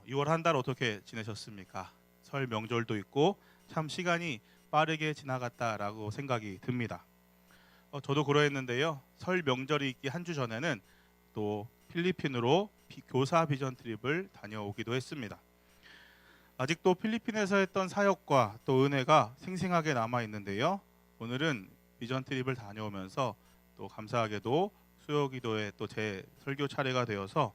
6월 한 달 어떻게 지내셨습니까? 설 명절도 있고 참 시간이 빠르게 지나갔다라고 생각이 듭니다. 저도 그러했는데요. 설 명절이 있기 한 주 전에는 또 필리핀으로 교사 비전 트립을 다녀오기도 했습니다. 아직도 필리핀에서 했던 사역과 또 은혜가 생생하게 남아 있는데요. 오늘은 비전 트립을 다녀오면서 또 감사하게도 수요기도에 또 제 설교 차례가 되어서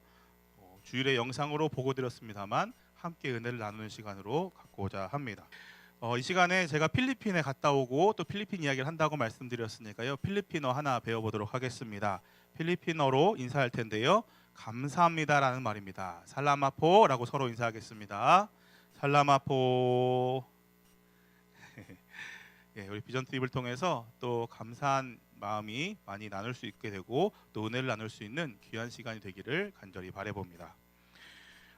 주일에 영상으로 보고 드렸습니다만 함께 은혜를 나누는 시간으로 갖고자 합니다. 이 시간에 제가 필리핀에 갔다 오고 또 필리핀 이야기를 한다고 말씀드렸으니까요. 필리핀어 하나 배워보도록 하겠습니다. 필리핀어로 인사할 텐데요. 감사합니다라는 말입니다. 살라마포라고 서로 인사하겠습니다. 살라마포. 예, 우리 비전 트립을 통해서 또 감사한 마음이 많이 나눌 수 있게 되고 또 은혜를 나눌 수 있는 귀한 시간이 되기를 간절히 바라봅니다.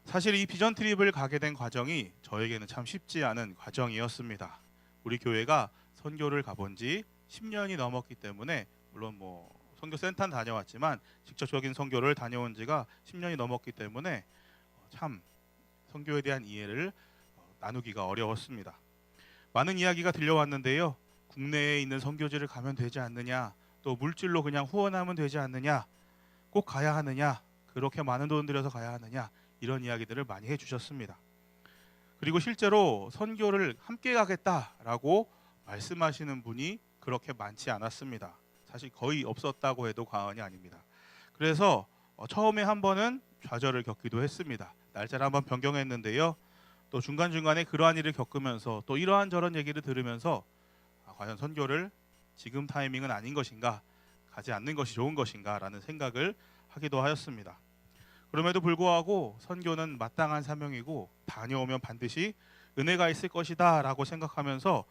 사실 이 비전 트립을 가게 된 과정이 저에게는 참 쉽지 않은 과정이었습니다. 우리 교회가 선교를 가본 지 10년이 넘었기 때문에 물론 선교 센터는 다녀왔지만 직접적인 선교를 다녀온 지가 10년이 넘었기 때문에 참 선교에 대한 이해를 나누기가 어려웠습니다. 많은 이야기가 들려왔는데요. 국내에 있는 선교지를 가면 되지 않느냐, 또 물질로 그냥 후원하면 되지 않느냐, 꼭 가야 하느냐, 그렇게 많은 돈 들여서 가야 하느냐, 이런 이야기들을 많이 해주셨습니다. 그리고 실제로 선교를 함께 가겠다라고 말씀하시는 분이 그렇게 많지 않았습니다. 사실 거의 없었다고 해도 과언이 아닙니다. 그래서 처음에 한 번은 좌절을 겪기도 했습니다. 날짜를 한번 변경했는데요. 또 중간중간에 그러한 일을 겪으면서 또 이러한 저런 얘기를 들으면서 과연 선교를 지금 타이밍은 아닌 것인가, 가지 않는 것이 좋은 것인가 라는 생각을 하기도 하였습니다. 그럼에도 불구하고 선교는 마땅한 사명이고 다녀오면 반드시 은혜가 있을 것이다 라고 생각하면서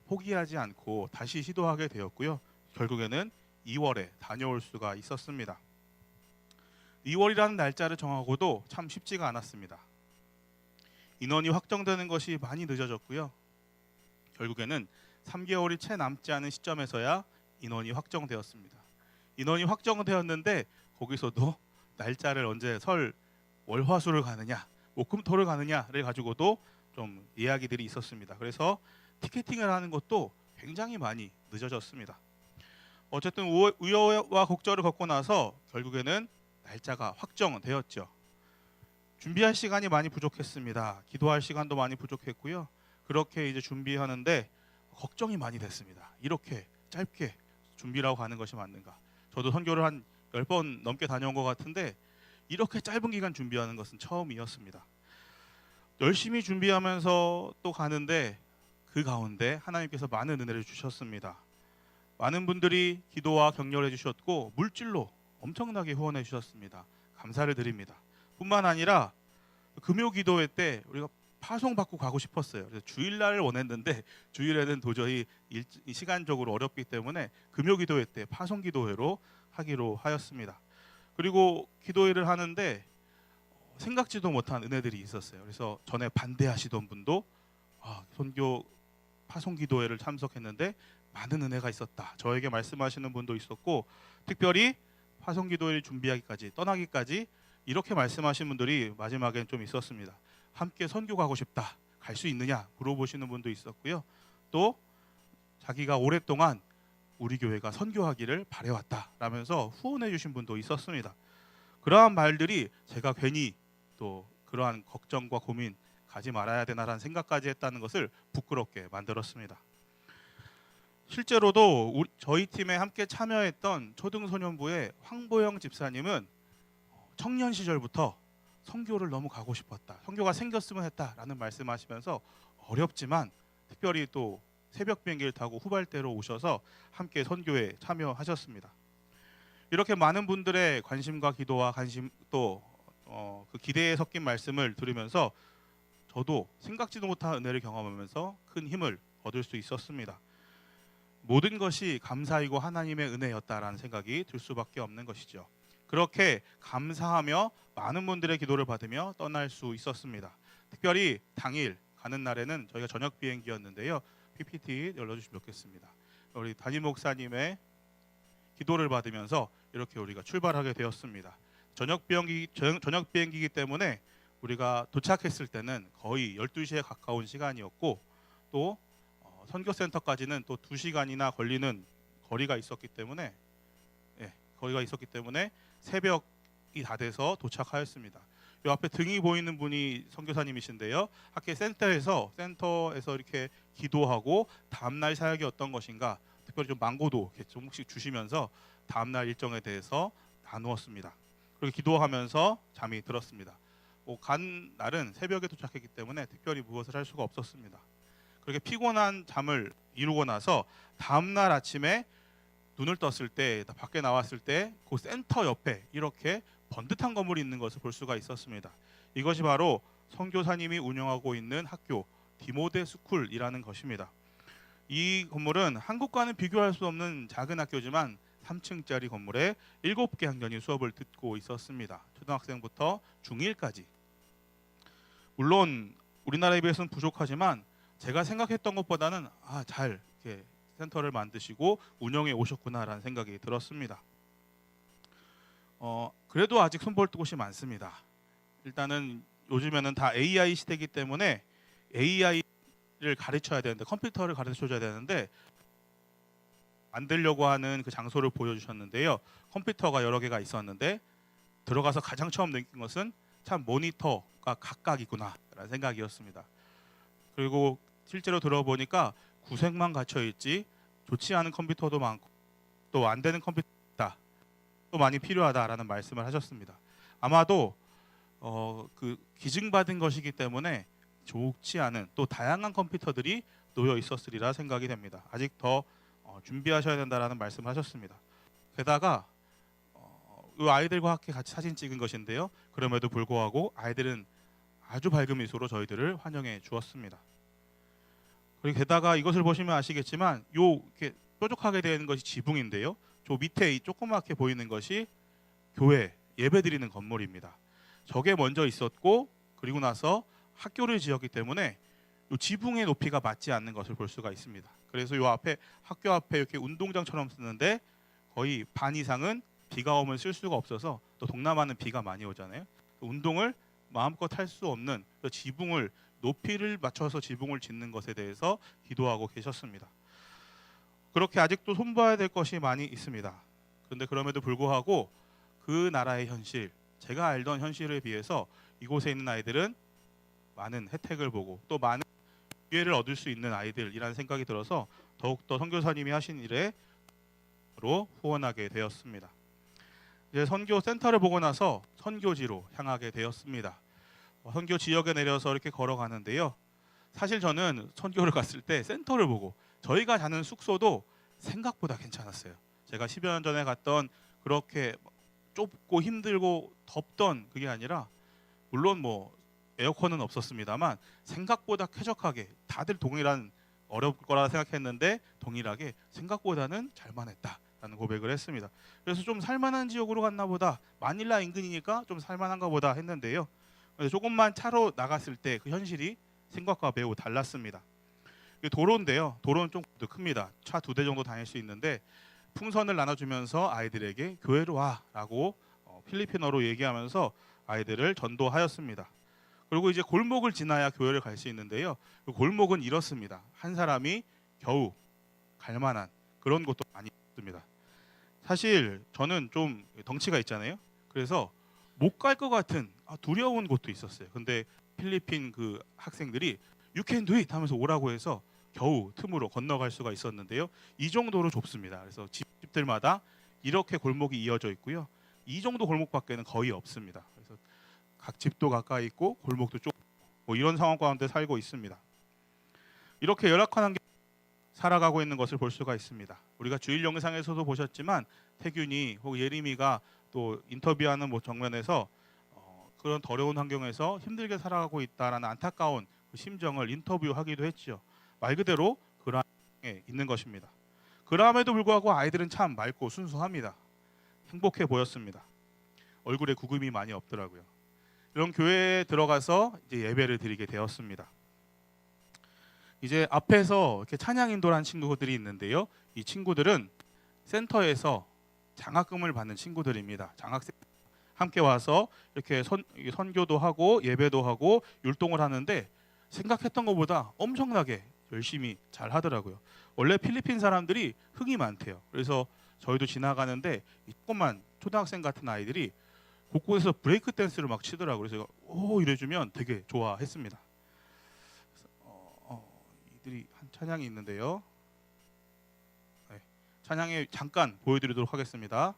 포기하지 않고 다시 시도하게 되었고요. 결국에는 2월에 다녀올 수가 있었습니다. 2월이라는 날짜를 정하고도 참 쉽지가 않았습니다. 인원이 확정되는 것이 많이 늦어졌고요. 결국에는 3개월이 채 남지 않은 시점에서야 인원이 확정되었습니다. 인원이 확정되었는데 거기서도 날짜를 언제 설 월화수를 가느냐, 목금토를 가느냐를 가지고도 좀 이야기들이 있었습니다. 그래서 티켓팅을 하는 것도 굉장히 많이 늦어졌습니다. 어쨌든 우여와 곡절을 겪고 나서 결국에는 날짜가 확정되었죠. 준비할 시간이 많이 부족했습니다. 기도할 시간도 많이 부족했고요. 그렇게 이제 준비하는데 걱정이 많이 됐습니다. 이렇게 짧게 준비라고 가는 것이 맞는가? 저도 선교를 한 10번 넘게 다녀온 것 같은데 이렇게 짧은 기간 준비하는 것은 처음이었습니다. 열심히 준비하면서 또 가는데 그 가운데 하나님께서 많은 은혜를 주셨습니다. 많은 분들이 기도와 격려를 해주셨고 물질로 엄청나게 후원해 주셨습니다. 감사를 드립니다. 뿐만 아니라 금요 기도회 때 우리가 파송받고 가고 싶었어요. 그래서 주일날을 원했는데 주일에는 도저히 시간적으로 어렵기 때문에 금요 기도회 때 파송 기도회로 하기로 하였습니다. 그리고 기도회를 하는데 생각지도 못한 은혜들이 있었어요. 그래서 전에 반대하시던 분도 선교 파송 기도회를 참석했는데 많은 은혜가 있었다. 저에게 말씀하시는 분도 있었고 특별히 파송 기도회를 준비하기까지 떠나기까지 이렇게 말씀하신 분들이 마지막엔 좀 있었습니다. 함께 선교 가고 싶다. 갈 수 있느냐 물어보시는 분도 있었고요. 또 자기가 오랫동안 우리 교회가 선교하기를 바래왔다 라면서 후원해 주신 분도 있었습니다. 그러한 말들이 제가 괜히 또 그러한 걱정과 고민 가지 말아야 되나라는 생각까지 했다는 것을 부끄럽게 만들었습니다. 실제로도 저희 팀에 함께 참여했던 초등소년부의 황보영 집사님은 청년 시절부터 선교를 너무 가고 싶었다. 선교가 생겼으면 했다라는 말씀하시면서 어렵지만 특별히 또 새벽 비행기를 타고 후발대로 오셔서 함께 선교에 참여하셨습니다. 이렇게 많은 분들의 관심과 기도와 관심 또 그 기대에 섞인 말씀을 들으면서 저도 생각지도 못한 은혜를 경험하면서 큰 힘을 얻을 수 있었습니다. 모든 것이 감사이고 하나님의 은혜였다라는 생각이 들 수밖에 없는 것이죠. 그렇게 감사하며 많은 분들의 기도를 받으며 떠날 수 있었습니다. 특별히 당일 가는 날에는 저희가 저녁 비행기였는데요. PPT 열어주시면 좋겠습니다. 우리 담임 목사님의 기도를 받으면서 이렇게 우리가 출발하게 되었습니다. 저녁 비행기이기 때문에 우리가 도착했을 때는 거의 12시에 가까운 시간이었고 또 선교센터까지는 또 2시간이나 걸리는 거리가 있었기 때문에 새벽이 다 돼서 도착하였습니다. 이 앞에 등이 보이는 분이 선교사님이신데요. 학교 센터에서 이렇게 기도하고 다음날 사역이 어떤 것인가, 특별히 좀 망고도 이렇게 조금씩 주시면서 다음날 일정에 대해서 나누었습니다. 그리고 기도하면서 잠이 들었습니다. 간 날은 새벽에 도착했기 때문에 특별히 무엇을 할 수가 없었습니다. 그렇게 피곤한 잠을 이루고 나서 다음날 아침에 눈을 떴을 때, 밖에 나왔을 때 그 센터 옆에 이렇게 번듯한 건물이 있는 것을 볼 수가 있었습니다. 이것이 바로 선교사님이 운영하고 있는 학교 디모데 스쿨이라는 것입니다. 이 건물은 한국과는 비교할 수 없는 작은 학교지만 3층짜리 건물에 7개 학년이 수업을 듣고 있었습니다. 초등학생부터 중1까지. 물론 우리나라에 비해서는 부족하지만 제가 생각했던 것보다는 잘 이렇게 센터를 만드시고 운영해 오셨구나라는 생각이 들었습니다. 그래도 아직 손볼 곳이 많습니다. 일단은 요즘에는 다 AI 시대이기 때문에 AI를 가르쳐야 되는데, 컴퓨터를 가르쳐줘야 되는데 만들려고 하는 그 장소를 보여주셨는데요. 컴퓨터가 여러 개가 있었는데 들어가서 가장 처음 느낀 것은 참 모니터가 각각이구나라는 생각이었습니다. 그리고 실제로 들어보니까 구색만 갇혀 있지 좋지 않은 컴퓨터도 많고 또 안 되는 컴퓨터도 있다, 또 많이 필요하다라는 말씀을 하셨습니다. 아마도 그 기증받은 것이기 때문에 좋지 않은 또 다양한 컴퓨터들이 놓여 있었으리라 생각이 됩니다. 아직 더 준비하셔야 된다라는 말씀을 하셨습니다. 게다가 이 아이들과 함께 같이 사진 찍은 것인데요. 그럼에도 불구하고 아이들은 아주 밝은 미소로 저희들을 환영해 주었습니다. 그리고 게다가 이것을 보시면 아시겠지만 이렇게 뾰족하게 되어 있는 것이 지붕인데요. 저 밑에 이 조그맣게 보이는 것이 교회 예배드리는 건물입니다. 저게 먼저 있었고 그리고 나서 학교를 지었기 때문에 이 지붕의 높이가 맞지 않는 것을 볼 수가 있습니다. 그래서 이 앞에 학교 앞에 이렇게 운동장처럼 쓰는데 거의 반 이상은 비가 오면 쓸 수가 없어서, 또 동남아는 비가 많이 오잖아요. 운동을 마음껏 할 수 없는 지붕을 높이를 맞춰서 지붕을 짓는 것에 대해서 기도하고 계셨습니다. 그렇게 아직도 손봐야 될 것이 많이 있습니다. 그런데 그럼에도 불구하고 그 나라의 현실, 제가 알던 현실에 비해서 이곳에 있는 아이들은 많은 혜택을 보고 또 많은 기회를 얻을 수 있는 아이들이라는 생각이 들어서 더욱더 선교사님이 하신 일에 후원하게 되었습니다. 이제 선교 센터를 보고 나서 선교지로 향하게 되었습니다. 선교 지역에 내려서 이렇게 걸어가는데요. 사실 저는 선교를 갔을 때 센터를 보고 저희가 자는 숙소도 생각보다 괜찮았어요. 제가 10여 년 전에 갔던 그렇게 좁고 힘들고 덥던 그게 아니라, 물론 에어컨은 없었습니다만 생각보다 쾌적하게, 다들 동일한 어려울 거라 생각했는데 동일하게 생각보다는 잘만했다라는 고백을 했습니다. 그래서 좀 살만한 지역으로 갔나 보다, 마닐라 인근이니까 좀 살만한가 보다 했는데요. 조금만 차로 나갔을 때 그 현실이 생각과 매우 달랐습니다. 도로인데요. 도로는 좀 큽니다. 차 2대 정도 다닐 수 있는데 풍선을 나눠주면서 아이들에게 교회로 와라고 필리핀어로 얘기하면서 아이들을 전도하였습니다. 그리고 이제 골목을 지나야 교회를 갈 수 있는데요. 그 골목은 이렇습니다. 한 사람이 겨우 갈 만한 그런 곳도 많이 있습니다. 사실 저는 좀 덩치가 있잖아요. 그래서 못 갈 것 같은 두려운 곳도 있었어요. 근데 필리핀 그 학생들이 You can do it 하면서 오라고 해서 겨우 틈으로 건너갈 수가 있었는데요. 이 정도로 좁습니다. 그래서 집들마다 이렇게 골목이 이어져 있고요. 이 정도 골목밖에는 거의 없습니다. 그래서 각 집도 가까이 있고 골목도 좁고 이런 상황 가운데 살고 있습니다. 이렇게 열악한 환경 살아가고 있는 것을 볼 수가 있습니다. 우리가 주일 영상에서도 보셨지만 태균이 혹은 예림이가 또 인터뷰하는 정면에서 그런 더러운 환경에서 힘들게 살아가고 있다라는 안타까운 그 심정을 인터뷰하기도 했죠. 말 그대로 그런 상황에 있는 것입니다. 그럼에도 불구하고 아이들은 참 맑고 순수합니다. 행복해 보였습니다. 얼굴에 구김이 많이 없더라고요. 이런 교회에 들어가서 이제 예배를 드리게 되었습니다. 이제 앞에서 이렇게 찬양 인도한 친구들이 있는데요. 이 친구들은 센터에서 장학금을 받는 친구들입니다. 장학생 함께 와서 이렇게 선교도 하고 예배도 하고 율동을 하는데 생각했던 것보다 엄청나게 열심히 잘 하더라고요. 원래 필리핀 사람들이 흥이 많대요. 그래서 저희도 지나가는데 이 조그만 초등학생 같은 아이들이 곳곳에서 브레이크 댄스를 막 치더라고요. 그래서 오 이래주면 되게 좋아했습니다. 이들이 한 찬양이 있는데요. 네, 찬양에 잠깐 보여드리도록 하겠습니다.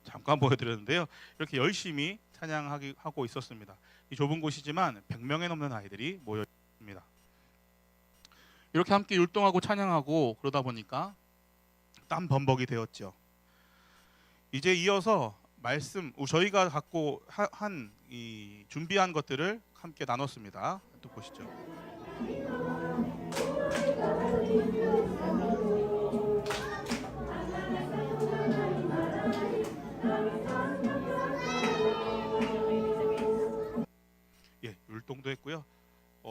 잠깐 보여드렸는데요. 이렇게 열심히 찬양하고 있었습니다. 이 좁은 곳이지만 100명에 넘는 아이들이 모여 있습니다. 이렇게 함께 율동하고 찬양하고 그러다 보니까 땀 범벅이 되었죠. 이제 이어서 말씀 저희가 갖고 준비한 것들을 함께 나눴습니다. 또 보시죠. 예, 율동도 했고요.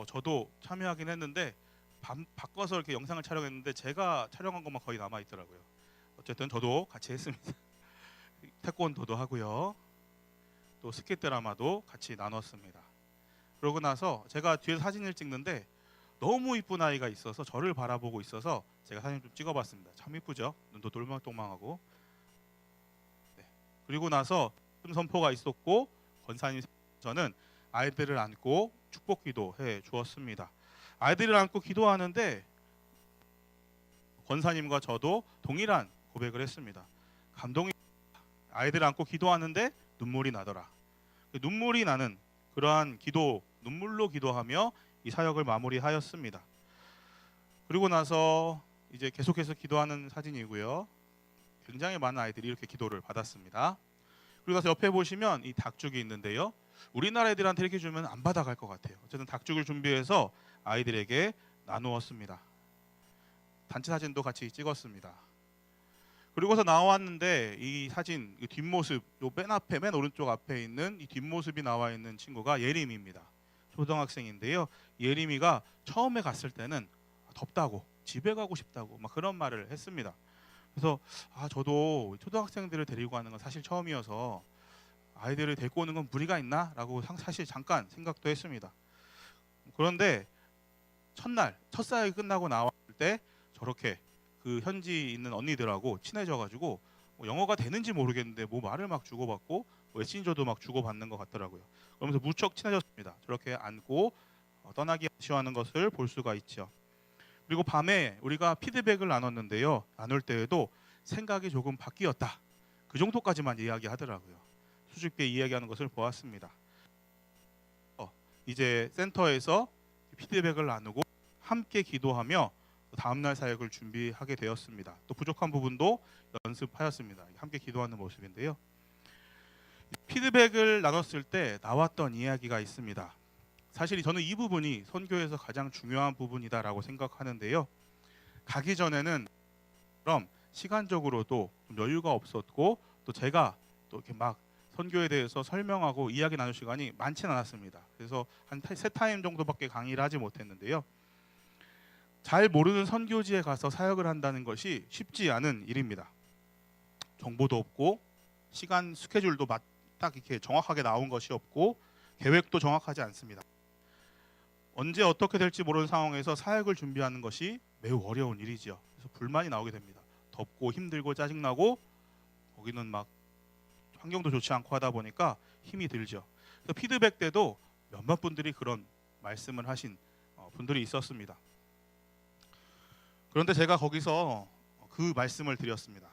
저도 참여하긴 했는데 바꿔서 이렇게 영상을 촬영했는데 제가 촬영한 것만 거의 남아 있더라고요. 어쨌든 저도 같이 했습니다. 태권도도 하고요. 또 스킷 드라마도 같이 나눴습니다. 그러고 나서 제가 뒤에서 사진을 찍는데 너무 이쁜 아이가 있어서 저를 바라보고 있어서 제가 사진 좀 찍어봤습니다. 참 이쁘죠? 눈도 돌망똥망하고. 네. 그리고 나서 선포가 있었고 권사님 저는 아이들을 안고 축복 기도해 주었습니다. 아이들을 안고 기도하는데 권사님과 저도 동일한 고백을 했습니다. 감동이 아이들을 안고 기도하는데 눈물이 나더라. 눈물이 나는 그러한 기도, 눈물로 기도하며 이 사역을 마무리하였습니다. 그리고 나서 이제 계속해서 기도하는 사진이고요. 굉장히 많은 아이들이 이렇게 기도를 받았습니다. 그리고 나서 옆에 보시면 이 닭죽이 있는데요. 우리나라 애들한테 이렇게 주면 안 받아갈 것 같아요. 어쨌든 닭죽을 준비해서 아이들에게 나누었습니다. 단체 사진도 같이 찍었습니다. 그리고서 나왔는데 이 사진 이 뒷모습 맨 오른쪽 앞에 있는 이 뒷모습이 나와 있는 친구가 예림이입니다. 초등학생인데요. 예림이가 처음에 갔을 때는 덥다고 집에 가고 싶다고 막 그런 말을 했습니다. 그래서 저도 초등학생들을 데리고 가는 건 사실 처음이어서 아이들을 데리고 오는 건 무리가 있나? 라고 사실 잠깐 생각도 했습니다. 그런데 첫날 첫 사역이 끝나고 나왔을 때 저렇게 그 현지 있는 언니들하고 친해져가지고 영어가 되는지 모르겠는데 말을 막 주고받고 메신저도 막 주고받는 것 같더라고요. 그러면서 무척 친해졌습니다. 저렇게 안고 떠나기 아쉬워하는 것을 볼 수가 있죠. 그리고 밤에 우리가 피드백을 나눴는데요. 나눌 때에도 생각이 조금 바뀌었다. 그 정도까지만 이야기하더라고요. 수줍게 이야기하는 것을 보았습니다. 이제 센터에서 피드백을 나누고 함께 기도하며 다음날 사역을 준비하게 되었습니다. 또 부족한 부분도 연습하였습니다. 함께 기도하는 모습인데요. 피드백을 나눴을 때 나왔던 이야기가 있습니다. 사실 저는 이 부분이 선교에서 가장 중요한 부분이다라고 생각하는데요. 가기 전에는 그럼 시간적으로도 좀 여유가 없었고 또 제가 또 이렇게 막 선교에 대해서 설명하고 이야기 나눌 시간이 많지는 않았습니다. 그래서 한 3타임 정도밖에 강의를 하지 못했는데요. 잘 모르는 선교지에 가서 사역을 한다는 것이 쉽지 않은 일입니다. 정보도 없고 시간 스케줄도 딱 이렇게 정확하게 나온 것이 없고 계획도 정확하지 않습니다. 언제 어떻게 될지 모르는 상황에서 사역을 준비하는 것이 매우 어려운 일이죠. 그래서 불만이 나오게 됩니다. 덥고 힘들고 짜증나고 거기는 막 환경도 좋지 않고 하다 보니까 힘이 들죠. 그래서 피드백 때도 몇몇 분들이 그런 말씀을 하신 분들이 있었습니다. 그런데 제가 거기서 그 말씀을 드렸습니다.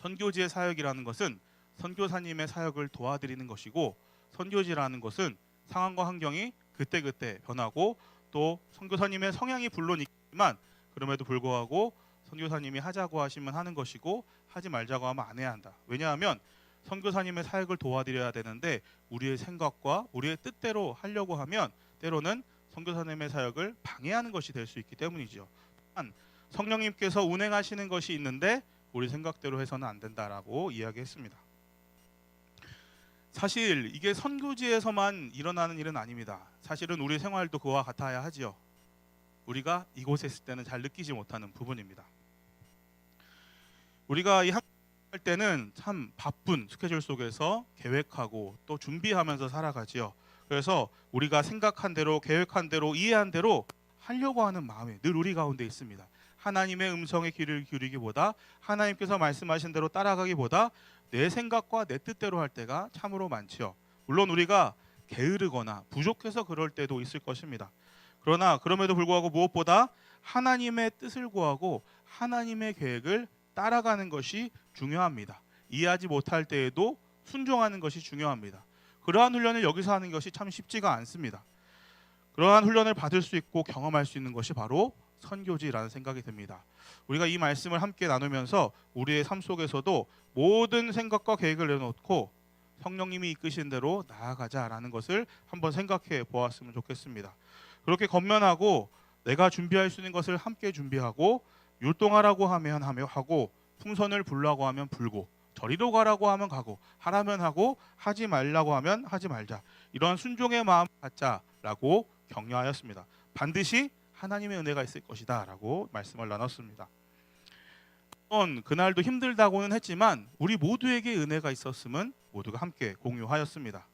선교지의 사역이라는 것은 선교사님의 사역을 도와드리는 것이고 선교지라는 것은 상황과 환경이 그때그때 변하고 또 선교사님의 성향이 물론 있지만 그럼에도 불구하고 선교사님이 하자고 하시면 하는 것이고 하지 말자고 하면 안 해야 한다. 왜냐하면 선교사님의 사역을 도와드려야 되는데 우리의 생각과 우리의 뜻대로 하려고 하면 때로는 선교사님의 사역을 방해하는 것이 될 수 있기 때문이죠. 또한 성령님께서 운행하시는 것이 있는데 우리 생각대로 해서는 안 된다라고 이야기했습니다. 사실 이게 선교지에서만 일어나는 일은 아닙니다. 사실은 우리 생활도 그와 같아야 하지요. 우리가 이곳에 있을 때는 잘 느끼지 못하는 부분입니다. 우리가 이 학교할 때는 참 바쁜 스케줄 속에서 계획하고 또 준비하면서 살아가지요. 그래서 우리가 생각한 대로, 계획한 대로, 이해한 대로 하려고 하는 마음이 늘 우리 가운데 있습니다. 하나님의 음성에 귀를 기울이기보다, 하나님께서 말씀하신 대로 따라가기보다 내 생각과 내 뜻대로 할 때가 참으로 많지요. 물론 우리가 게으르거나 부족해서 그럴 때도 있을 것입니다. 그러나 그럼에도 불구하고 무엇보다 하나님의 뜻을 구하고 하나님의 계획을 따라가는 것이 중요합니다. 이해하지 못할 때에도 순종하는 것이 중요합니다. 그러한 훈련을 여기서 하는 것이 참 쉽지가 않습니다. 그러한 훈련을 받을 수 있고 경험할 수 있는 것이 바로 선교지라는 생각이 듭니다. 우리가 이 말씀을 함께 나누면서 우리의 삶 속에서도 모든 생각과 계획을 내놓고 성령님이 이끄신 대로 나아가자라는 것을 한번 생각해 보았으면 좋겠습니다. 그렇게 건면하고 내가 준비할 수 있는 것을 함께 준비하고 율동하라고 하면 하고 풍선을 불라고 하면 불고 저리로 가라고 하면 가고 하라면 하고 하지 말라고 하면 하지 말자. 이런 순종의 마음 갖자라고 격려하였습니다. 반드시 하나님의 은혜가 있을 것이다 라고 말씀을 나눴습니다. 그날도 힘들다고는 했지만 우리 모두에게 은혜가 있었음은 모두가 함께 공유하였습니다.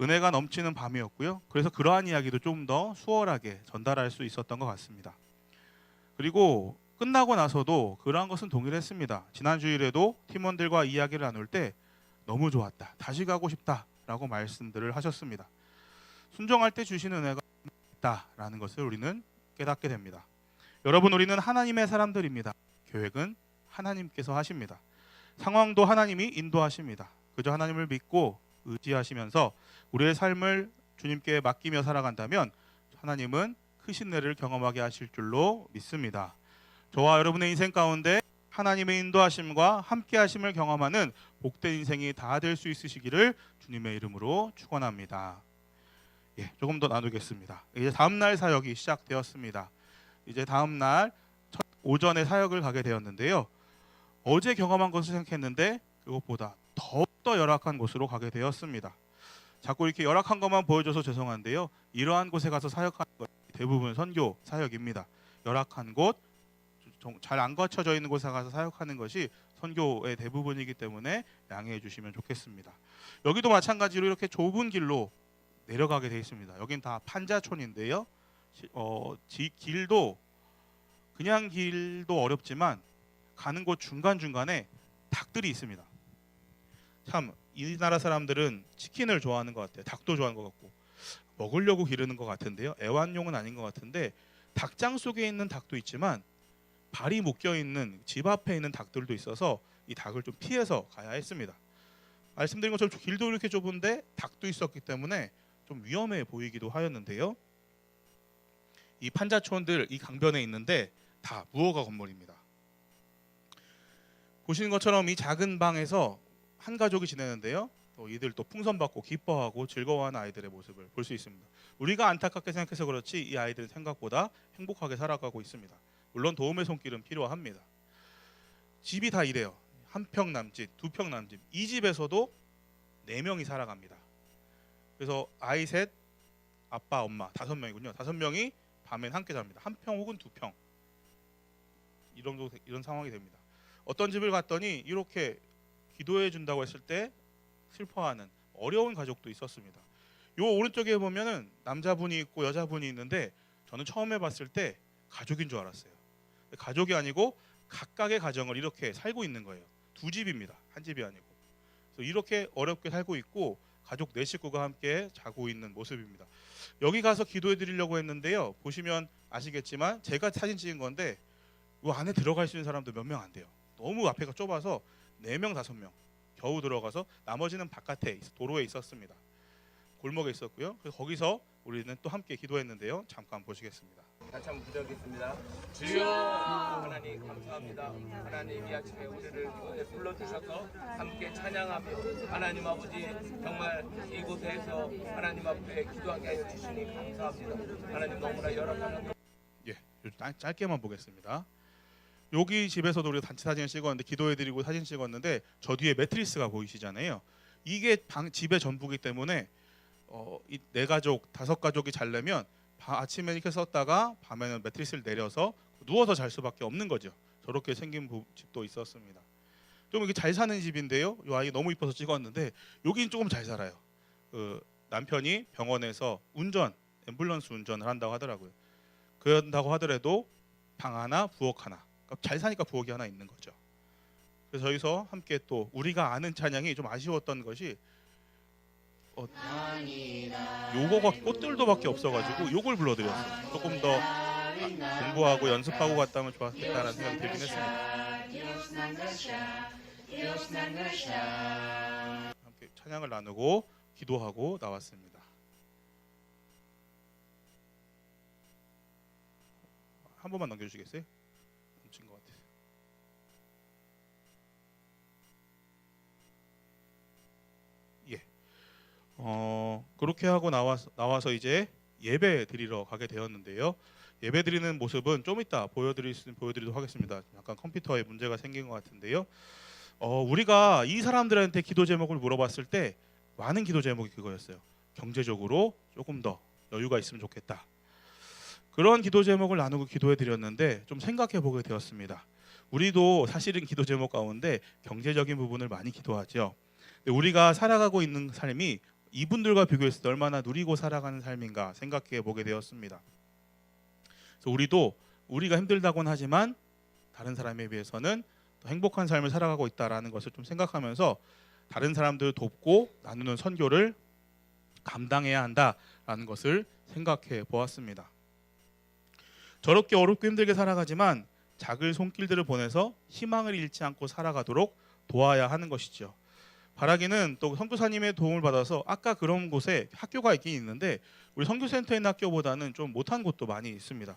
은혜가 넘치는 밤이었고요. 그래서 그러한 이야기도 좀 더 수월하게 전달할 수 있었던 것 같습니다. 그리고 끝나고 나서도 그러한 것은 동일했습니다. 지난 주일에도 팀원들과 이야기를 나눌 때 너무 좋았다, 다시 가고 싶다 라고 말씀들을 하셨습니다. 순종할 때 주시는 은혜가 있다라는 것을 우리는 깨닫게 됩니다. 여러분, 우리는 하나님의 사람들입니다. 계획은 하나님께서 하십니다. 상황도 하나님이 인도하십니다. 그저 하나님을 믿고 의지하시면서 우리의 삶을 주님께 맡기며 살아간다면 하나님은 크신 은혜를 경험하게 하실 줄로 믿습니다. 저와 여러분의 인생 가운데 하나님의 인도하심과 함께 하심을 경험하는 복된 인생이 다 될 수 있으시기를 주님의 이름으로 축원합니다. 조금 더 나누겠습니다. 이제 다음 날 사역이 시작되었습니다. 이제 다음 날 오전에 사역을 가게 되었는데요. 어제 경험한 것을 생각했는데 그것보다 더욱더 열악한 곳으로 가게 되었습니다. 자꾸 이렇게 열악한 것만 보여줘서 죄송한데요. 이러한 곳에 가서 사역하는 것 대부분 선교 사역입니다. 열악한 곳, 잘 안 갖춰져 있는 곳에 가서 사역하는 것이 선교의 대부분이기 때문에 양해해 주시면 좋겠습니다. 여기도 마찬가지로 이렇게 좁은 길로 내려가게 되어 있습니다. 여긴 다 판자촌인데요. 길도 그냥 길도 어렵지만 가는 곳 중간중간에 닭들이 있습니다. 참 이 나라 사람들은 치킨을 좋아하는 것 같아요. 닭도 좋아하는 것 같고 먹으려고 기르는 것 같은데요. 애완용은 아닌 것 같은데 닭장 속에 있는 닭도 있지만 발이 묶여 있는 집 앞에 있는 닭들도 있어서 이 닭을 좀 피해서 가야 했습니다. 말씀드린 것처럼 길도 이렇게 좁은데 닭도 있었기 때문에 좀 위험해 보이기도 하였는데요. 이 판자촌들 이 강변에 있는데 다 무허가 건물입니다. 보시는 것처럼 이 작은 방에서 한 가족이 지내는데요. 또 이들 또 풍선 받고 기뻐하고 즐거워하는 아이들의 모습을 볼 수 있습니다. 우리가 안타깝게 생각해서 그렇지 이 아이들은 생각보다 행복하게 살아가고 있습니다. 물론 도움의 손길은 필요합니다. 집이 다 이래요. 한 평 남집, 두 평 남집. 이 집에서도 4명이 살아갑니다. 그래서 아이 셋, 아빠, 엄마 5명이군요. 5명이 밤엔 함께 잡니다. 한 평 혹은 두 평. 이런 상황이 됩니다. 어떤 집을 갔더니 이렇게 기도해 준다고 했을 때 슬퍼하는 어려운 가족도 있었습니다. 요 오른쪽에 보면은 남자분이 있고 여자분이 있는데 저는 처음에 봤을 때 가족인 줄 알았어요. 가족이 아니고 각각의 가정을 이렇게 살고 있는 거예요. 두 집입니다. 한 집이 아니고. 그래서 이렇게 어렵게 살고 있고 가족 4식구가 함께 자고 있는 모습입니다. 여기 가서 기도해 드리려고 했는데요. 보시면 아시겠지만 제가 사진 찍은 건데 이 안에 들어갈 수 있는 사람도 몇 명 안 돼요. 너무 앞에가 좁아서 4명, 5명 겨우 들어가서 나머지는 바깥에 도로에 있었습니다. 골목에 있었고요. 그래서 거기서 우리는 또 함께 기도했는데요. 잠깐 보시겠습니다. 다시 한번 기도하겠습니다. 주여 하나님 감사합니다. 하나님 이 아침에 우리를 이곳에 불러주셔서 함께 찬양하며 하나님 아버지 정말 이곳에서 하나님 앞에 기도하게 하여 주시니 감사합니다. 하나님 너무나 열악한 예, 짧게만 보겠습니다. 여기 집에서도 우리가 단체 사진을 찍었는데 기도해드리고 사진 찍었는데 저 뒤에 매트리스가 보이시잖아요. 이게 집의 전부기 때문에 이 4가족, 5가족이 자려면 아침에 이렇게 썼다가 밤에는 매트리스를 내려서 누워서 잘 수밖에 없는 거죠. 저렇게 생긴 집도 있었습니다. 좀 이게 잘 사는 집인데요. 이 아이 너무 이뻐서 찍었는데 여기는 조금 잘 살아요. 남편이 병원에서 앰뷸런스 운전을 한다고 하더라고요. 그런다고 하더라도 방 하나, 부엌 하나. 그러니까 잘 사니까 부엌이 하나 있는 거죠. 그래서 저기서 함께 또 우리가 아는 찬양이 좀 아쉬웠던 것이 요거가 꽃들도밖에 없어가지고 요걸 불러드렸어요. 조금 더 공부하고 연습하고 갔다면 좋았겠다라는 생각이 들긴 했습니다. 함께 찬양을 나누고 기도하고 나왔습니다. 한 번만 넘겨주시겠어요? 멈춘 것 같아요. 예. 그렇게 하고 나와서 이제 예배 드리러 가게 되었는데요. 예배 드리는 모습은 좀 이따 보여드리도록 하겠습니다. 약간 컴퓨터에 문제가 생긴 것 같은데요. 우리가 이 사람들한테 기도 제목을 물어봤을 때 많은 기도 제목이 그거였어요. 경제적으로 조금 더 여유가 있으면 좋겠다. 그런 기도 제목을 나누고 기도해 드렸는데 좀 생각해 보게 되었습니다. 우리도 사실은 기도 제목 가운데 경제적인 부분을 많이 기도하죠. 우리가 살아가고 있는 삶이 이분들과 비교했을 때 얼마나 누리고 살아가는 삶인가 생각해 보게 되었습니다. 그래서 우리가 힘들다고는 하지만 다른 사람에 비해서는 더 행복한 삶을 살아가고 있다라는 것을 좀 생각하면서 다른 사람들을 돕고 나누는 선교를 감당해야 한다라는 것을 생각해 보았습니다. 저렇게 어렵고 힘들게 살아가지만 작은 손길들을 보내서 희망을 잃지 않고 살아가도록 도와야 하는 것이죠. 바라기는 또 선교사님의 도움을 받아서 아까 그런 곳에 학교가 있긴 있는데 우리 선교센터에 있는 학교보다는 좀 못한 곳도 많이 있습니다.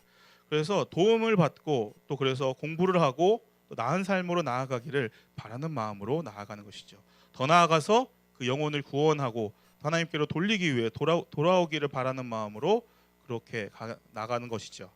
그래서 도움을 받고 또 그래서 공부를 하고 또 나은 삶으로 나아가기를 바라는 마음으로 나아가는 것이죠. 더 나아가서 그 영혼을 구원하고 하나님께로 돌리기 위해 돌아오기를 바라는 마음으로 그렇게 나가는 것이죠.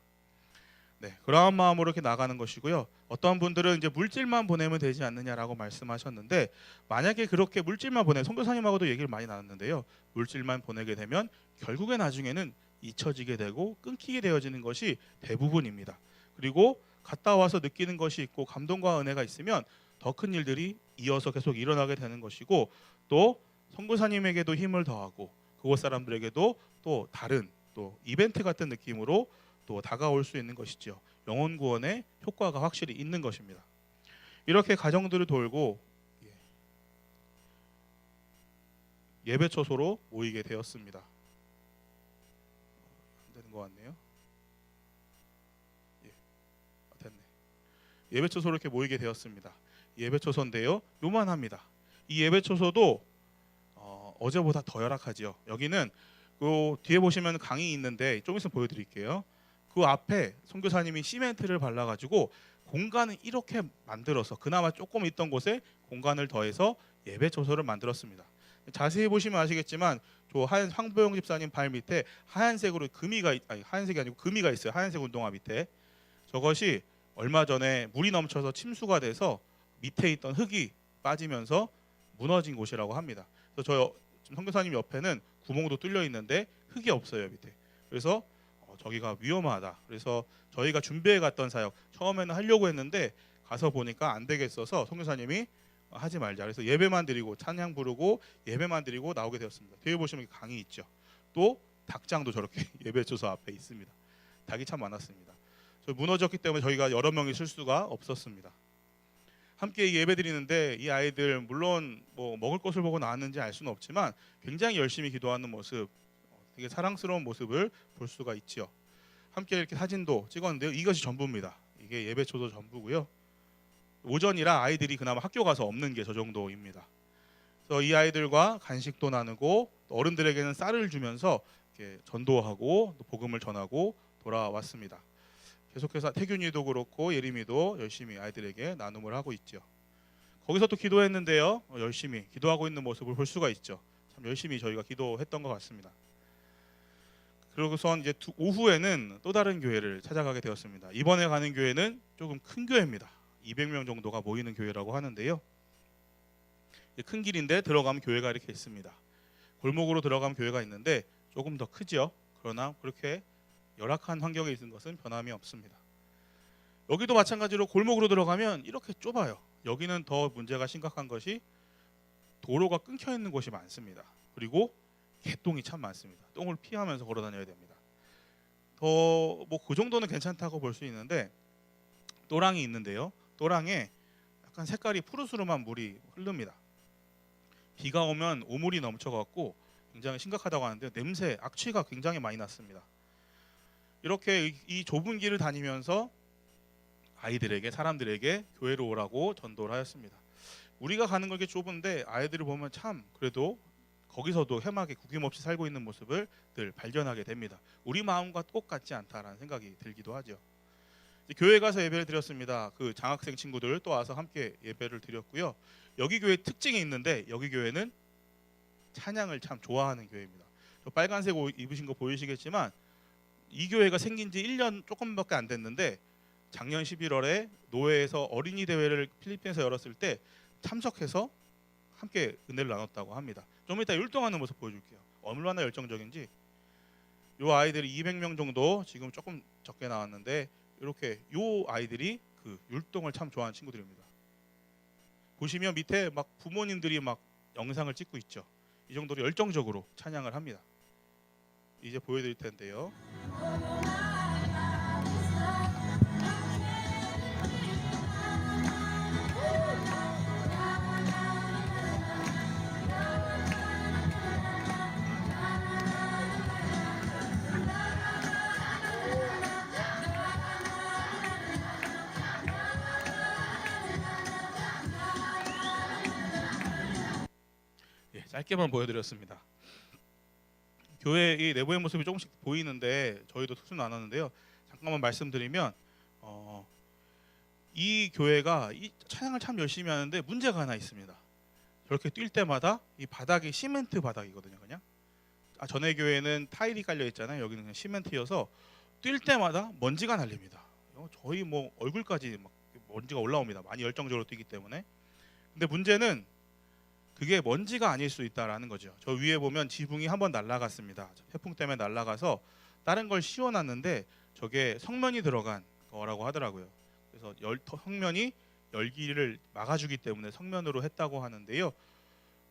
네, 그러한 마음으로 이렇게 나가는 것이고요. 어떤 분들은 이제 물질만 보내면 되지 않느냐라고 말씀하셨는데 만약에 그렇게 물질만 선교사님하고도 얘기를 많이 나눴는데요. 물질만 보내게 되면 결국에 나중에는 잊혀지게 되고 끊기게 되어지는 것이 대부분입니다. 그리고 갔다 와서 느끼는 것이 있고 감동과 은혜가 있으면 더 큰 일들이 이어서 계속 일어나게 되는 것이고 또 선교사님에게도 힘을 더하고 그곳 사람들에게도 또 다른 또 이벤트 같은 느낌으로 또 다가올 수 있는 것이죠. 영혼 구원에 효과가 확실히 있는 것입니다. 이렇게 가정들을 돌고 예배 처소로 모이게 되었습니다. 안 되는 것 같네요. 됐네. 예배 처소로 이렇게 모이게 되었습니다. 예배 처소인데요, 요만합니다. 이 예배 처소도 어제보다 더 열악하지요. 여기는 그 뒤에 보시면 강이 있는데 좀 있으면 보여드릴게요. 그 앞에 선교사님이 시멘트를 발라가지고 공간을 이렇게 만들어서 그나마 조금 있던 곳에 공간을 더해서 예배 처소를 만들었습니다. 자세히 보시면 아시겠지만 저 하얀 황보영 집사님 발 밑에 하얀색으로 하얀색이 아니고 금이가 있어요. 하얀색 운동화 밑에. 저것이 얼마 전에 물이 넘쳐서 침수가 돼서 밑에 있던 흙이 빠지면서 무너진 곳이라고 합니다. 그래서 지금 선교사님 옆에는 구멍도 뚫려 있는데 흙이 없어요 밑에. 그래서 저기가 위험하다. 그래서 저희가 준비해 갔던 사역 처음에는 하려고 했는데 가서 보니까 안 되겠어서 선교사님이 하지 말자. 그래서 예배만 드리고 찬양 부르고 예배만 드리고 나오게 되었습니다. 뒤에 보시면 강이 있죠. 또 닭장도 저렇게 예배처소 앞에 있습니다. 닭이 참 많았습니다. 무너졌기 때문에 저희가 여러 명이 쓸 수가 없었습니다. 함께 예배 드리는데 이 아이들 물론 뭐 먹을 것을 보고 나왔는지 알 수는 없지만 굉장히 열심히 기도하는 모습, 되게 사랑스러운 모습을 볼 수가 있죠. 함께 이렇게 사진도 찍었는데요. 이것이 전부입니다. 이게 예배 초도 전부고요. 오전이라 아이들이 그나마 학교 가서 없는 게 저 정도입니다. 그래서 이 아이들과 간식도 나누고 어른들에게는 쌀을 주면서 이렇게 전도하고 또 복음을 전하고 돌아왔습니다. 계속해서 태균이도 그렇고 예림이도 열심히 아이들에게 나눔을 하고 있죠. 거기서 또 기도했는데요. 열심히 기도하고 있는 모습을 볼 수가 있죠. 참 열심히 저희가 기도했던 것 같습니다. 그러고선 이제 오후에는 또 다른 교회를 찾아가게 되었습니다. 이번에 가는 교회는 조금 큰 교회입니다. 200명 정도가 모이는 교회라고 하는데요. 큰 길인데 들어가면 교회가 이렇게 있습니다. 골목으로 들어가면 교회가 있는데 조금 더 크죠. 그러나 그렇게 열악한 환경에 있는 것은 변함이 없습니다. 여기도 마찬가지로 골목으로 들어가면 이렇게 좁아요. 여기는 더 문제가 심각한 것이 도로가 끊겨 있는 곳이 많습니다. 그리고 개똥이 참 많습니다. 똥을 피하면서 걸어 다녀야 됩니다. 더 뭐 그 정도는 괜찮다고 볼 수 있는데 또랑이 있는데요. 또랑에 약간 색깔이 푸르스름한 물이 흐릅니다. 비가 오면 오물이 넘쳐갖고 굉장히 심각하다고 하는데 냄새, 악취가 굉장히 많이 났습니다. 이렇게 이 좁은 길을 다니면서 아이들에게, 사람들에게 교회로 오라고 전도를 하였습니다. 우리가 가는 걸 이렇게 좁은데 아이들을 보면 참 그래도 거기서도 해맑게 구김없이 살고 있는 모습을 늘 발견하게 됩니다. 우리 마음과 똑같지 않다라는 생각이 들기도 하죠. 교회 가서 예배를 드렸습니다. 그 장학생 친구들 또 와서 함께 예배를 드렸고요. 여기 교회 특징이 있는데 여기 교회는 찬양을 참 좋아하는 교회입니다. 저 빨간색 옷 입으신 거 보이시겠지만 이 교회가 생긴 지 1년 조금밖에 안 됐는데 작년 11월에 노회에서 어린이 대회를 필리핀에서 열었을 때 참석해서 함께 은혜를 나눴다고 합니다. 좀 이따 율동하는 모습 보여줄게요. 얼마나 열정적인지. 이 아이들이 200명 정도 지금 조금 적게 나왔는데 이렇게 이 아이들이 그 율동을 참 좋아하는 친구들입니다. 보시면 밑에 막 부모님들이 막 영상을 찍고 있죠. 이 정도로 열정적으로 찬양을 합니다. 이제 보여드릴 텐데요. 예, 짧게만 보여드렸습니다. 교회 이 내부의 모습이 조금씩 보이는데 저희도 특수 나눴는데요. 잠깐만 말씀드리면 이 교회가 이 찬양을 참 열심히 하는데 문제가 하나 있습니다. 저렇게 뛸 때마다 이 바닥이 시멘트 바닥이거든요. 그냥 전에 교회는 타일이 깔려 있잖아요. 여기는 그냥 시멘트여서 뛸 때마다 먼지가 날립니다. 저희 뭐 얼굴까지 막 먼지가 올라옵니다. 많이 열정적으로 뛰기 때문에. 근데 문제는 그게 먼지가 아닐 수 있다라는 거죠. 저 위에 보면 지붕이 한번 날아갔습니다. 태풍 때문에 날아가서 다른 걸 씌워놨는데 저게 성면이 들어간 거라고 하더라고요. 그래서 성면이 열기를 막아주기 때문에 성면으로 했다고 하는데요.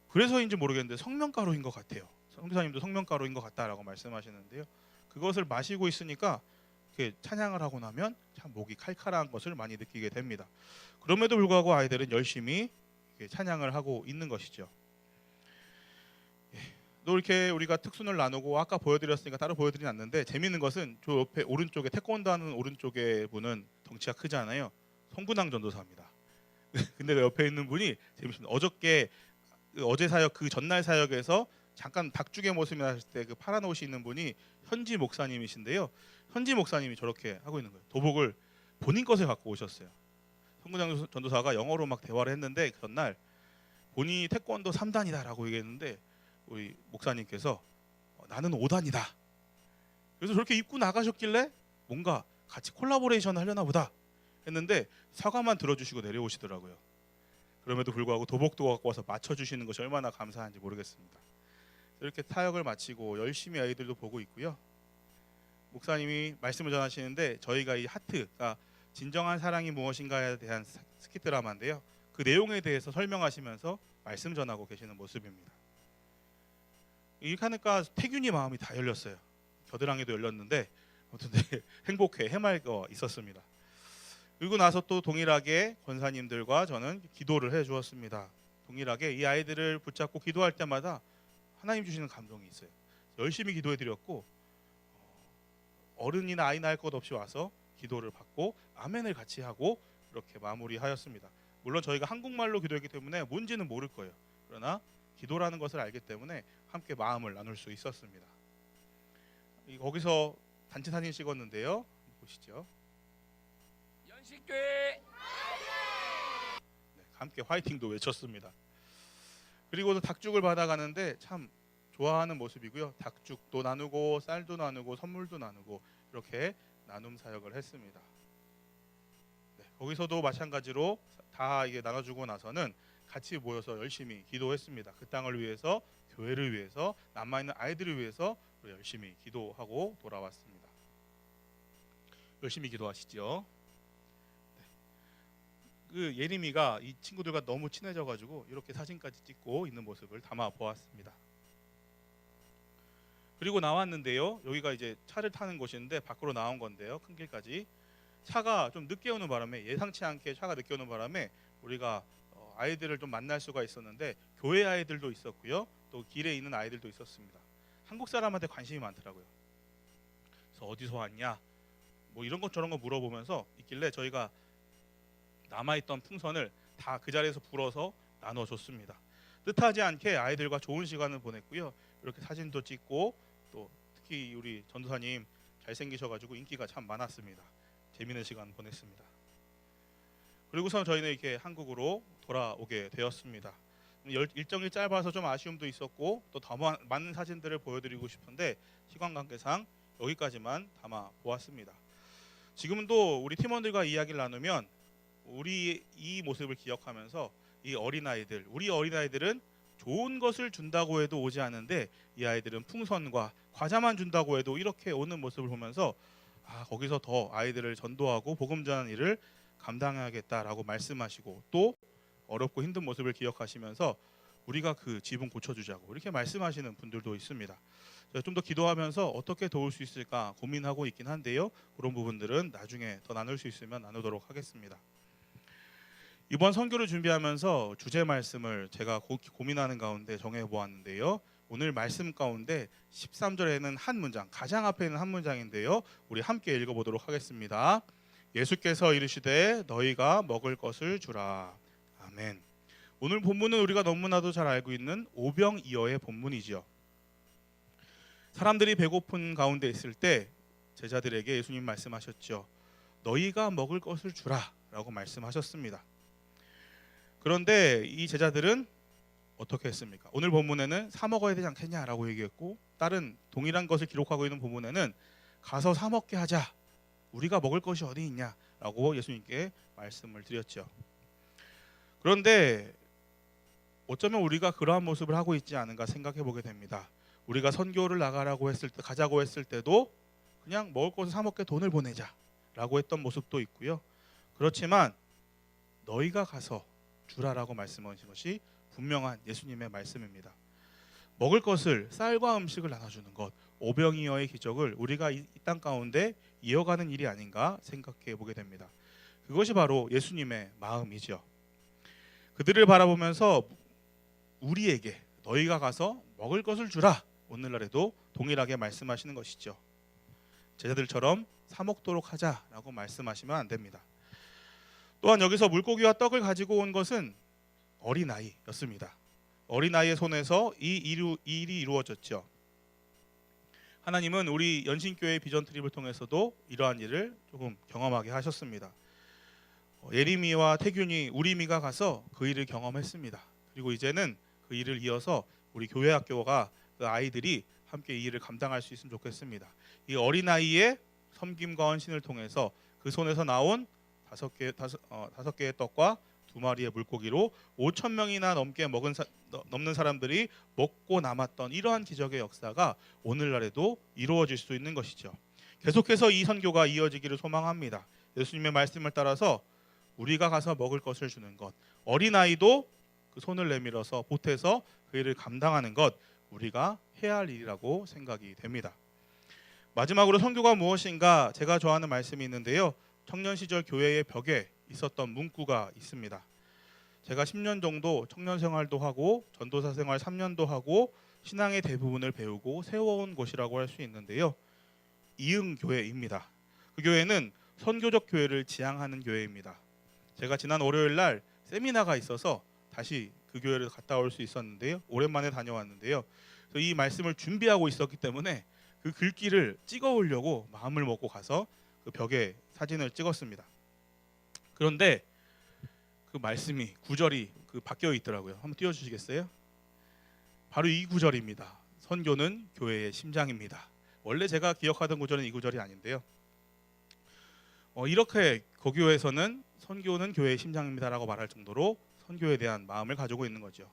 그래서인지 모르겠는데 성면가루인 것 같아요. 성비사님도 성면가루인 것 같다라고 말씀하시는데요. 그것을 마시고 있으니까 이렇게 찬양을 하고 나면 참 목이 칼칼한 것을 많이 느끼게 됩니다. 그럼에도 불구하고 아이들은 열심히 찬양을 하고 있는 것이죠. 또 이렇게 우리가 특순을 나누고 아까 보여드렸으니까 따로 보여드리진 않는데 재미있는 것은 저 옆에 오른쪽에 태권도 하는 오른쪽에 분은 덩치가 크잖아요. 성군왕 전도사입니다. 근데 그 옆에 있는 분이 재밌습니다. 어제 사역 그 전날 사역에서 잠깐 박죽의 모습이 나실 때 그 파란 옷이 있는 분이 현지 목사님이신데요. 현지 목사님이 저렇게 하고 있는 거예요. 도복을 본인 것을 갖고 오셨어요. 성군왕 전도사가 영어로 막 대화를 했는데 그 전날 본인이 태권도 3단이다라고 얘기했는데 우리 목사님께서 나는 5단이다. 그래서 저렇게 입고 나가셨길래 뭔가 같이 콜라보레이션 하려나 보다 했는데 사과만 들어주시고 내려오시더라고요. 그럼에도 불구하고 도복도 갖고 와서 맞춰주시는 것이 얼마나 감사한지 모르겠습니다. 이렇게 사역을 마치고 열심히 아이들도 보고 있고요. 목사님이 말씀을 전하시는데 저희가 이 하트가 진정한 사랑이 무엇인가에 대한 스킷 드라마인데요. 그 내용에 대해서 설명하시면서 말씀 전하고 계시는 모습입니다. 이렇게 하니까 태균이 마음이 다 열렸어요. 겨드랑이도 열렸는데 아무튼 행복해 해맑어 있었습니다. 그리고 나서 또 동일하게 권사님들과 저는 기도를 해 주었습니다. 동일하게 이 아이들을 붙잡고 기도할 때마다 하나님 주시는 감동이 있어요. 열심히 기도해 드렸고 어른이나 아이나 할 것 없이 와서 기도를 받고 아멘을 같이 하고 그렇게 마무리하였습니다. 물론 저희가 한국말로 기도했기 때문에 뭔지는 모를 거예요. 그러나 기도라는 것을 알기 때문에 함께 마음을 나눌 수 있었습니다. 거기서 단체 사진 찍었는데요. 보시죠. 연식교회 네, 함께 화이팅도 외쳤습니다. 그리고도 닭죽을 받아가는데 참 좋아하는 모습이고요. 닭죽도 나누고 쌀도 나누고 선물도 나누고 이렇게 나눔 사역을 했습니다. 네, 거기서도 마찬가지로 다 이게 나눠주고 나서는 같이 모여서 열심히 기도했습니다. 그 땅을 위해서, 교회를 위해서, 남아있는 아이들을 위해서 열심히 기도하고 돌아왔습니다. 열심히 기도하시죠. 네. 그 예림이가 이 친구들과 너무 친해져가지고 이렇게 사진까지 찍고 있는 모습을 담아 보았습니다. 그리고 나왔는데요. 여기가 이제 차를 타는 곳인데 밖으로 나온 건데요. 큰 길까지 차가 좀 늦게 오는 바람에, 예상치 않게 차가 늦게 오는 바람에 우리가 아이들을 좀 만날 수가 있었는데 교회 아이들도 있었고요. 또 길에 있는 아이들도 있었습니다. 한국 사람한테 관심이 많더라고요. 그래서 어디서 왔냐? 뭐 이런 것 저런 거 물어보면서 있길래 저희가 남아있던 풍선을 다 그 자리에서 불어서 나눠줬습니다. 뜻하지 않게 아이들과 좋은 시간을 보냈고요. 이렇게 사진도 찍고 또 특히 우리 전도사님 잘생기셔가지고 인기가 참 많았습니다. 재미있는 시간 보냈습니다. 그리고선 저희는 이렇게 한국으로 돌아오게 되었습니다. 일정이 짧아서 좀 아쉬움도 있었고 또 더 많은 사진들을 보여드리고 싶은데 시간 관계상 여기까지만 담아 보았습니다. 지금은 또 우리 팀원들과 이야기를 나누면 우리 이 모습을 기억하면서 이 어린아이들, 우리 어린아이들은 좋은 것을 준다고 해도 오지 않는데 이 아이들은 풍선과 과자만 준다고 해도 이렇게 오는 모습을 보면서 거기서 더 아이들을 전도하고 복음 전하는 일을 감당해야겠다라고 말씀하시고 또 어렵고 힘든 모습을 기억하시면서 우리가 그 지붕 고쳐주자고 이렇게 말씀하시는 분들도 있습니다. 좀 더 기도하면서 어떻게 도울 수 있을까 고민하고 있긴 한데요. 그런 부분들은 나중에 더 나눌 수 있으면 나누도록 하겠습니다. 이번 선교를 준비하면서 주제 말씀을 제가 고민하는 가운데 정해보았는데요. 오늘 말씀 가운데 13절에는 한 문장, 가장 앞에 있는 한 문장인데요. 우리 함께 읽어보도록 하겠습니다. 예수께서 이르시되 너희가 먹을 것을 주라. 아멘. 오늘 본문은 우리가 너무나도 잘 알고 있는 오병이어의 본문이지요. 사람들이 배고픈 가운데 있을 때 제자들에게 예수님 말씀하셨죠. 너희가 먹을 것을 주라 라고 말씀하셨습니다. 그런데 이 제자들은 어떻게 했습니까? 오늘 본문에는 사 먹어야 되지 않겠냐라고 얘기했고 다른 동일한 것을 기록하고 있는 본문에는 가서 사 먹게 하자. 우리가 먹을 것이 어디 있냐라고 예수님께 말씀을 드렸죠. 그런데 어쩌면 우리가 그러한 모습을 하고 있지 않은가 생각해 보게 됩니다. 우리가 선교를 나가라고 했을 때, 가자고 했을 때도 그냥 먹을 것을 사 먹게 돈을 보내자라고 했던 모습도 있고요. 그렇지만 너희가 가서 주라라고 말씀하신 것이 분명한 예수님의 말씀입니다. 먹을 것을 쌀과 음식을 나눠주는 것, 오병이어의 기적을 우리가 이 땅 가운데 이어가는 일이 아닌가 생각해 보게 됩니다. 그것이 바로 예수님의 마음이죠. 그들을 바라보면서 우리에게 너희가 가서 먹을 것을 주라 오늘날에도 동일하게 말씀하시는 것이죠. 제자들처럼 사 먹도록 하자라고 말씀하시면 안 됩니다. 또한 여기서 물고기와 떡을 가지고 온 것은 어린아이였습니다. 어린아이의 손에서 이 일이 이루어졌죠. 하나님은 우리 연신교회 비전 트립을 통해서도 이러한 일을 조금 경험하게 하셨습니다. 예림이와 태균이 우리미가 가서 그 일을 경험했습니다. 그리고 이제는 그 일을 이어서 우리 교회 학교가 그 아이들이 함께 이 일을 감당할 수 있으면 좋겠습니다. 이 어린아이의 섬김과 헌신을 통해서 그 손에서 나온 다섯 개의 떡과 2마리의 물고기로 5,000명이나 넘는 사람들이 먹고 남았던 이러한 기적의 역사가 오늘날에도 이루어질 수 있는 것이죠. 계속해서 이 선교가 이어지기를 소망합니다. 예수님의 말씀을 따라서 우리가 가서 먹을 것을 주는 것, 어린아이도 그 손을 내밀어서 보태서 그 일을 감당하는 것, 우리가 해야 할 일이라고 생각이 됩니다. 마지막으로 선교가 무엇인가 제가 좋아하는 말씀이 있는데요. 청년 시절 교회의 벽에 있었던 문구가 있습니다. 제가 10년 정도 청년 생활도 하고 전도사 생활 3년도 하고 신앙의 대부분을 배우고 세워온 곳이라고 할 수 있는데요. 이응교회입니다. 그 교회는 선교적 교회를 지향하는 교회입니다. 제가 지난 월요일 날 세미나가 있어서 다시 그 교회를 갔다 올 수 있었는데요. 오랜만에 다녀왔는데요. 이 말씀을 준비하고 있었기 때문에 그 글귀를 찍어오려고 마음을 먹고 가서 그 벽에 사진을 찍었습니다. 그런데 그 말씀이 구절이 그 바뀌어 있더라고요. 한번 띄워주시겠어요? 바로 이 구절입니다. 선교는 교회의 심장입니다. 원래 제가 기억하던 구절은 이 구절이 아닌데요. 이렇게 거교에서는 선교는 교회의 심장입니다라고 말할 정도로 선교에 대한 마음을 가지고 있는 거죠.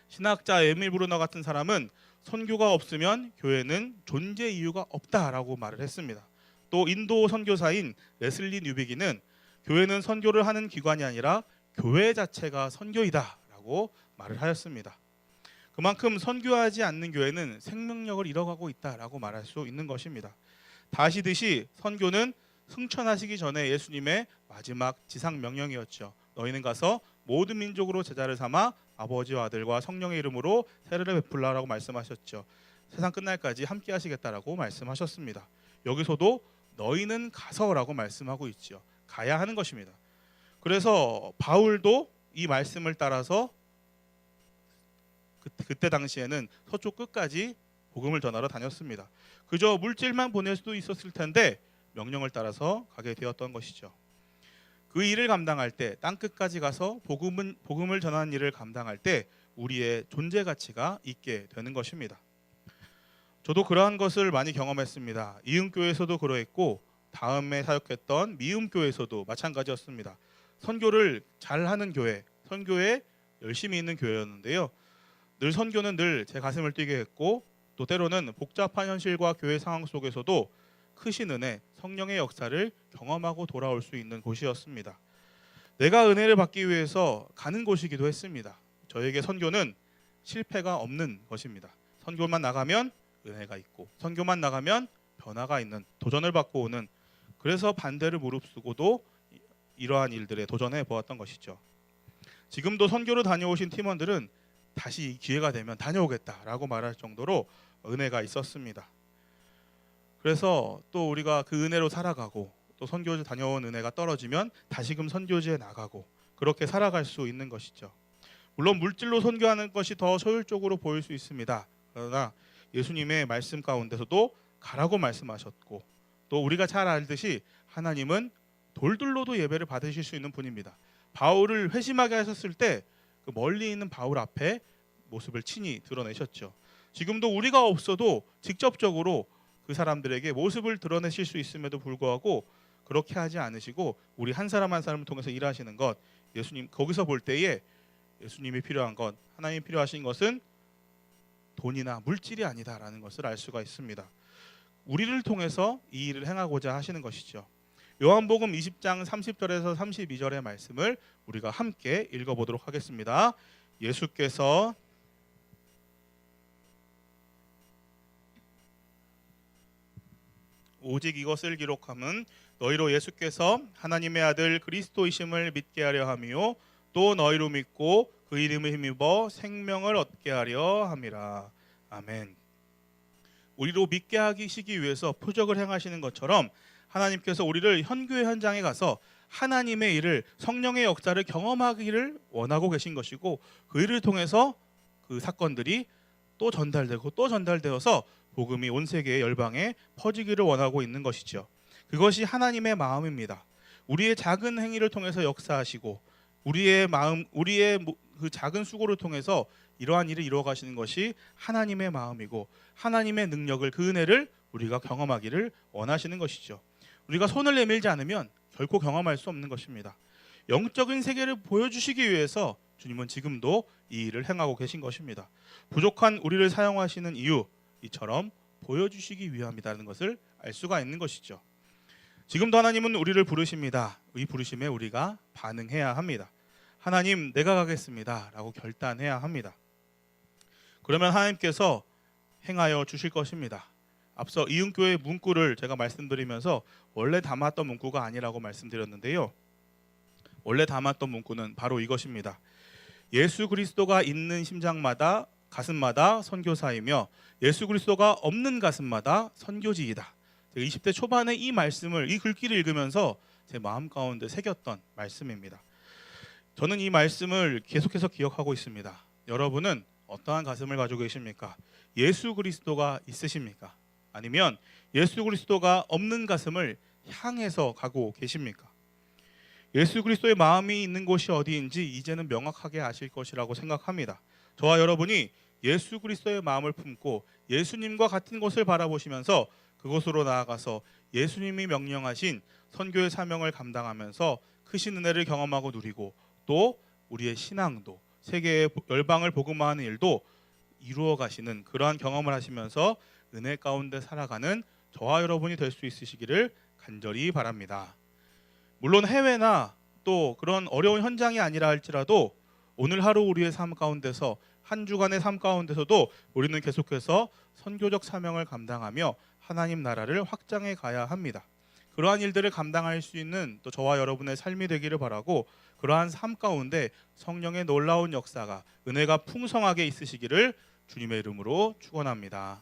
신학자 에밀 브루너 같은 사람은 선교가 없으면 교회는 존재 이유가 없다라고 말을 했습니다. 또 인도 선교사인 레슬리 뉴비기는 교회는 선교를 하는 기관이 아니라 교회 자체가 선교이다라고 말을 하였습니다. 그만큼 선교하지 않는 교회는 생명력을 잃어가고 있다라고 말할 수 있는 것입니다. 다시듯이 선교는 승천하시기 전에 예수님의 마지막 지상 명령이었죠. 너희는 가서 모든 민족으로 제자를 삼아 아버지와 아들과 성령의 이름으로 세례를 베풀라라고 말씀하셨죠. 세상 끝날까지 함께 하시겠다라고 말씀하셨습니다. 여기서도 너희는 가서라고 말씀하고 있죠. 가야 하는 것입니다. 그래서 바울도 이 말씀을 따라서 그때 당시에는 서쪽 끝까지 복음을 전하러 다녔습니다. 그저 물질만 보낼 수도 있었을 텐데 명령을 따라서 가게 되었던 것이죠. 그 일을 감당할 때, 땅 끝까지 가서 복음을 전하는 일을 감당할 때 우리의 존재 가치가 있게 되는 것입니다. 저도 그러한 것을 많이 경험했습니다. 이음교회에서도 그러했고 다음에 사역했던 미음교회에서도 마찬가지였습니다. 선교를 잘하는 교회, 선교에 열심히 있는 교회였는데요. 늘 선교는 늘 제 가슴을 뛰게 했고 또 때로는 복잡한 현실과 교회 상황 속에서도 크신 은혜, 성령의 역사를 경험하고 돌아올 수 있는 곳이었습니다. 내가 은혜를 받기 위해서 가는 곳이기도 했습니다. 저에게 선교는 실패가 없는 것입니다. 선교만 나가면 은혜가 있고 선교만 나가면 변화가 있는, 도전을 받고 오는, 그래서 반대를 무릅쓰고도 이러한 일들에 도전해 보았던 것이죠. 지금도 선교를 다녀오신 팀원들은 다시 기회가 되면 다녀오겠다라고 말할 정도로 은혜가 있었습니다. 그래서 또 우리가 그 은혜로 살아가고 또 선교지 다녀온 은혜가 떨어지면 다시금 선교지에 나가고 그렇게 살아갈 수 있는 것이죠. 물론 물질로 선교하는 것이 더 효율적으로 보일 수 있습니다. 그러나 예수님의 말씀 가운데서도 가라고 말씀하셨고 또 우리가 잘 알듯이 하나님은 돌들로도 예배를 받으실 수 있는 분입니다. 바울을 회심하게 하셨을 때 그 멀리 있는 바울 앞에 모습을 친히 드러내셨죠. 지금도 우리가 없어도 직접적으로 그 사람들에게 모습을 드러내실 수 있음에도 불구하고 그렇게 하지 않으시고 우리 한 사람 한 사람을 통해서 일하시는 것, 예수님 거기서 볼 때에 예수님이 필요한 것, 하나님이 필요하신 것은 돈이나 물질이 아니다라는 것을 알 수가 있습니다. 우리를 통해서 이 일을 행하고자 하시는 것이죠. 요한복음 20장 30절에서 32절의 말씀을 우리가 함께 읽어보도록 하겠습니다. 예수께서 오직 이것을 기록함은 너희로 예수께서 하나님의 아들 그리스도이심을 믿게 하려 함이요 또 너희로 믿고 그 이름을 힘입어 생명을 얻게 하려 함이라. 아멘. 우리로 믿게 하시기 위해서 표적을 행하시는 것처럼 하나님께서 우리를 현교회 현장에 가서 하나님의 일을, 성령의 역사를 경험하기를 원하고 계신 것이고 그 일을 통해서 그 사건들이 또 전달되고 또 전달되어서 복음이 온 세계의 열방에 퍼지기를 원하고 있는 것이죠. 그것이 하나님의 마음입니다. 우리의 작은 행위를 통해서 역사하시고 우리의 마음, 우리의 그 작은 수고를 통해서 이러한 일을 이루어 가시는 것이 하나님의 마음이고 하나님의 능력을, 그 은혜를 우리가 경험하기를 원하시는 것이죠. 우리가 손을 내밀지 않으면 결코 경험할 수 없는 것입니다. 영적인 세계를 보여주시기 위해서 주님은 지금도 이 일을 행하고 계신 것입니다. 부족한 우리를 사용하시는 이유, 이처럼 보여주시기 위함이라는 것을 알 수가 있는 것이죠. 지금도 하나님은 우리를 부르십니다. 이 부르심에 우리가 반응해야 합니다. 하나님, 내가 가겠습니다 라고 결단해야 합니다. 그러면 하나님께서 행하여 주실 것입니다. 앞서 이음교회 문구를 제가 말씀드리면서 원래 담았던 문구가 아니라고 말씀드렸는데요. 원래 담았던 문구는 바로 이것입니다. 예수 그리스도가 있는 심장마다, 가슴마다 선교사이며 예수 그리스도가 없는 가슴마다 선교지이다. 제가 20대 초반에 이 말씀을, 이 글귀를 읽으면서 제 마음 가운데 새겼던 말씀입니다. 저는 이 말씀을 계속해서 기억하고 있습니다. 여러분은 어떠한 가슴을 가지고 계십니까? 예수 그리스도가 있으십니까? 아니면 예수 그리스도가 없는 가슴을 향해서 가고 계십니까? 예수 그리스도의 마음이 있는 곳이 어디인지 이제는 명확하게 아실 것이라고 생각합니다. 저와 여러분이 예수 그리스도의 마음을 품고 예수님과 같은 곳을 바라보시면서 그곳으로 나아가서 예수님이 명령하신 선교의 사명을 감당하면서 크신 은혜를 경험하고 누리고 또 우리의 신앙도 세계의 열방을 복음화하는 일도 이루어 가시는 그러한 경험을 하시면서 은혜 가운데 살아가는 저와 여러분이 될 수 있으시기를 간절히 바랍니다. 물론 해외나 또 그런 어려운 현장이 아니라 할지라도 오늘 하루 우리의 삶 가운데서 한 주간의 삶 가운데서도 우리는 계속해서 선교적 사명을 감당하며 하나님 나라를 확장해 가야 합니다. 그러한 일들을 감당할 수 있는 또 저와 여러분의 삶이 되기를 바라고 그러한 삶 가운데 성령의 놀라운 역사가 은혜가 풍성하게 있으시기를 주님의 이름으로 축원합니다.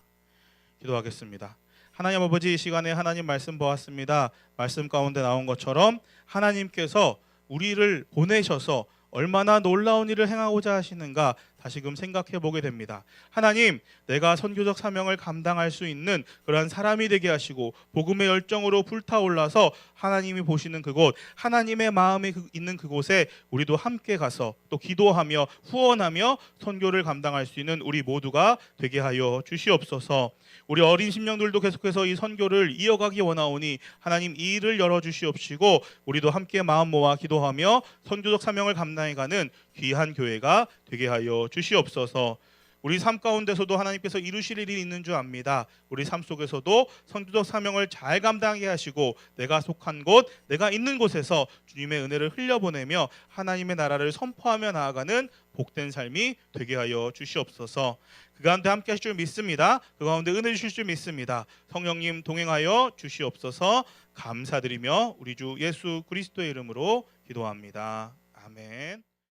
기도하겠습니다. 하나님 아버지, 이 시간에 하나님 말씀 보았습니다. 말씀 가운데 나온 것처럼 하나님께서 우리를 보내셔서 얼마나 놀라운 일을 행하고자 하시는가 다시금 생각해 보게 됩니다. 하나님, 내가 선교적 사명을 감당할 수 있는 그러한 사람이 되게 하시고 복음의 열정으로 불타올라서 하나님이 보시는 그곳, 하나님의 마음이 있는 그곳에 우리도 함께 가서 또 기도하며 후원하며 선교를 감당할 수 있는 우리 모두가 되게 하여 주시옵소서. 우리 어린 심령들도 계속해서 이 선교를 이어가기 원하오니 하나님 이 일을 열어주시옵시고 우리도 함께 마음 모아 기도하며 선교적 사명을 감당해가는 귀한 교회가 되게 하여 주시옵소서. 우리 삶 가운데서도 하나님께서 이루실 일이 있는 줄 압니다. 우리 삶 속에서도 선교적 사명을 잘 감당하게 하시고 내가 속한 곳, 내가 있는 곳에서 주님의 은혜를 흘려보내며 하나님의 나라를 선포하며 나아가는 복된 삶이 되게 하여 주시옵소서. 그 가운데 함께 하실 줄 믿습니다. 그 가운데 은혜 주실 줄 믿습니다. 성령님 동행하여 주시옵소서. 감사드리며 우리 주 예수 그리스도의 이름으로 기도합니다. 아멘.